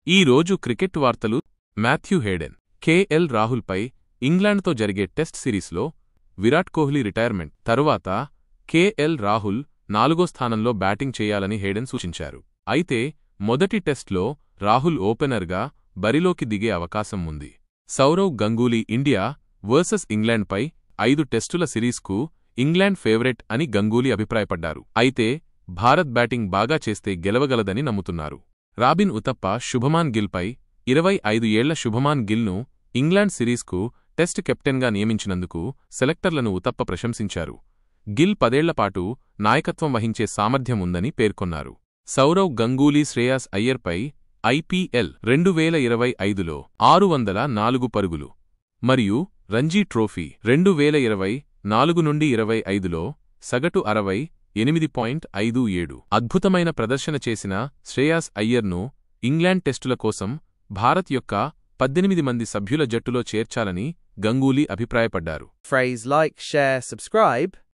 ఈ రోజు క్రికెట్ వార్తలు. మాథ్యూ హేడెన్, కేఎల్ రాహుల్పై ఇంగ్లాండ్తో జరిగే టెస్ట్ సిరీస్లో విరాట్ కోహ్లీ రిటైర్మెంట్ తరువాత కేఎల్ రాహుల్ 4వ స్థానంలో బ్యాటింగ్ చేయాలని హేడెన్ సూచించారు. అయితే మొదటి టెస్ట్లో రాహుల్ ఓపెనర్గా బరిలోకి దిగే అవకాశం ఉంది. సౌరవ్ గంగూలీ ఇండియా వర్సెస్ ఇంగ్లాండ్పై 5 టెస్టుల సిరీస్కు ఇంగ్లాండ్ ఫేవరెట్ అని గంగూలీ అభిప్రాయపడ్డారు. అయితే భారత్ బ్యాటింగ్ బాగా చేస్తే గెలవగలదని నమ్ముతున్నారు. రాబిన్ ఉతప్ప శుభమాన్ గిల్పై 25 ఏళ్ల శుభమాన్ గిల్ను ఇంగ్లాండ్ సిరీస్కు టెస్ట్ కెప్టెన్గా నియమించినందుకు సెలెక్టర్లను ఉతప్ప ప్రశంసించారు. గిల్ 10 ఏళ్లపాటు నాయకత్వం వహించే సామర్థ్యం ఉందని పేర్కొన్నారు. సౌరవ్ గంగూలీ శ్రేయాస్ అయ్యర్పై ఐపీఎల్ 2025లో 604 పరుగులు మరియు రంజీ ట్రోఫీ 2024 నుండి 25లో సగటు 68.57 అద్భుతమైన ప్రదర్శన చేసిన శ్రేయాస్ అయ్యర్ను ఇంగ్లాండ్ టెస్టుల కోసం భారత్ యొక్క 18 మంది సభ్యుల జట్టులో చేర్చాలని గంగూలీ అభిప్రాయపడ్డారు. Like, share, subscribe.